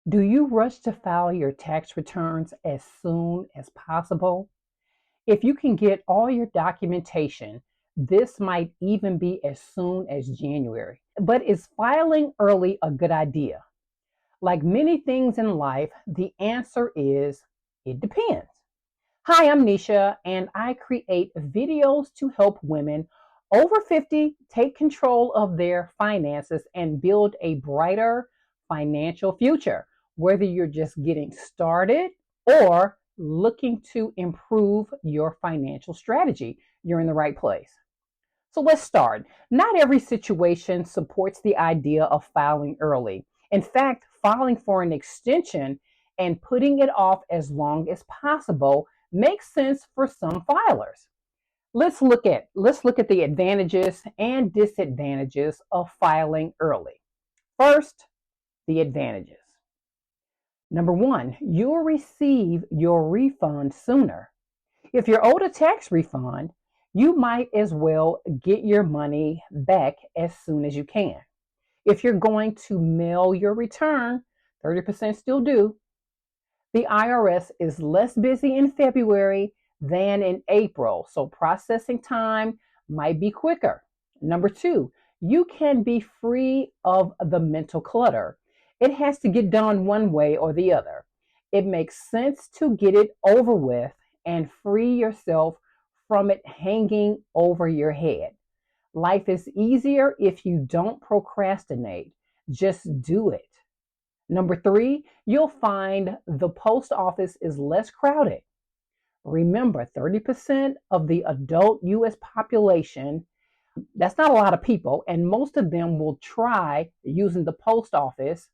Do you rush to file your tax returns as soon as possible? If you can get all your documentation, this might even be as soon as January. But is filing early a good idea? Like many things in life, the answer is it depends. Hi, I'm Nisha, and I create videos to help women over 50 take control of their finances and build a brighter financial future. Whether you're just getting started or looking to improve your financial strategy, you're in the right place. So let's start. Not every situation supports the idea of filing early. In fact, filing for an extension and putting it off as long as possible makes sense for some filers. Let's look at the advantages and disadvantages of filing early. First, the advantages. Number 1, you'll receive your refund sooner. If you're owed a tax refund, you might as well get your money back as soon as you can. If you're going to mail your return, 30% still due. The IRS is less busy in February than in April, so processing time might be quicker. Number 2, you can be free of the mental clutter. It has to get done one way or the other. It makes sense to get it over with and free yourself from it hanging over your head. Life is easier if you don't procrastinate. Just do it. Number 3, you'll find the post office is less crowded. Remember, 30% of the adult US population, that's not a lot of people, and most of them will try using the post office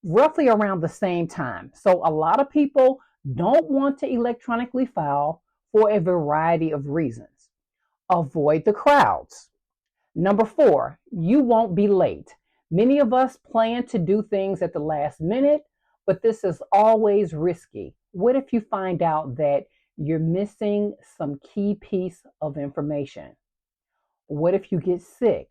roughly around the same time. So a lot of people don't want to electronically file for a variety of reasons. Avoid the crowds. Number 4, you won't be late. Many of us plan to do things at the last minute, but this is always risky. What if you find out that you're missing some key piece of information? What if you get sick?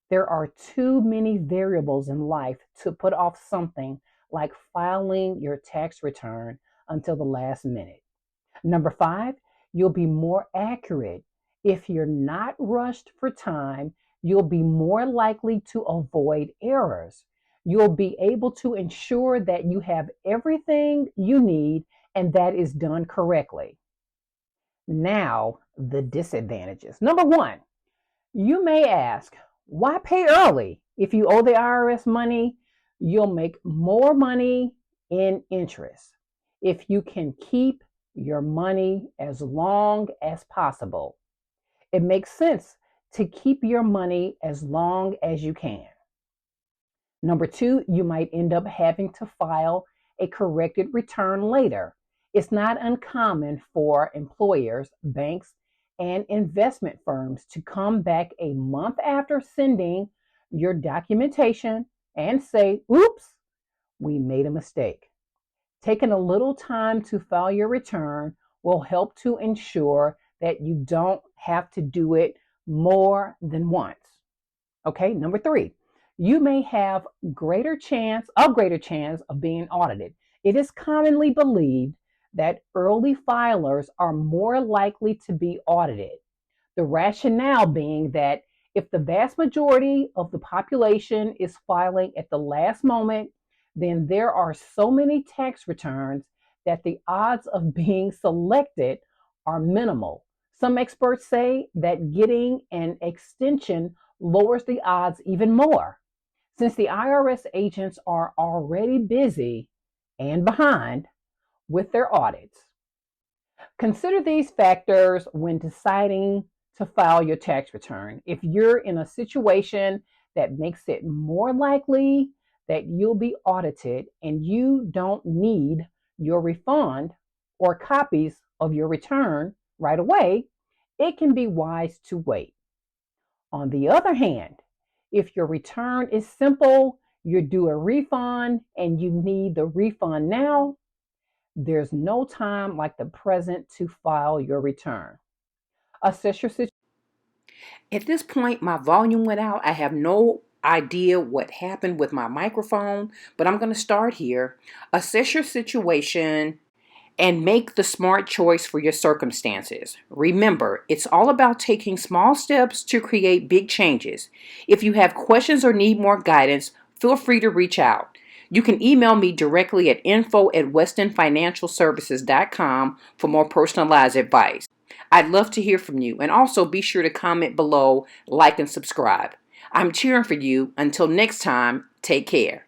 There are too many variables in life to put off something like filing your tax return until the last minute. Number 5, you'll be more accurate. If you're not rushed for time, you'll be more likely to avoid errors. You'll be able to ensure that you have everything you need and that is done correctly. Now, the disadvantages. Number 1, you may ask, why pay early? If you owe the IRS money, you'll make more money in interest. If you can keep your money as long as possible, it makes sense to keep your money as long as you can. Number 2, you might end up having to file a corrected return later. It's not uncommon for employers, banks, and investment firms to come back a month after sending your documentation and say, oops, we made a mistake. Taking a little time to file your return will help to ensure that you don't have to do it more than once. Okay, number 3, you may have a greater chance of being audited. It is commonly believed that early filers are more likely to be audited. The rationale being that if the vast majority of the population is filing at the last moment, then there are so many tax returns that the odds of being selected are minimal. Some experts say that getting an extension lowers the odds even more. Since the IRS agents are already busy and behind with their audits, consider these factors when deciding to file your tax return. If you're in a situation that makes it more likely that you'll be audited and you don't need your refund or copies of your return right away, it can be wise to wait. On the other hand, if your return is simple, you're due a refund and you need the refund now, there's no time like the present to file your return. Assess your situation. At this point, my volume went out. I have no idea what happened with my microphone, but I'm going to start here. Assess your situation and make the smart choice for your circumstances. Remember, it's all about taking small steps to create big changes. If you have questions or need more guidance, feel free to reach out. You can email me directly at info@westonfinancialservices.com for more personalized advice. I'd love to hear from you, and also be sure to comment below, like, and subscribe. I'm cheering for you. Until next time, take care.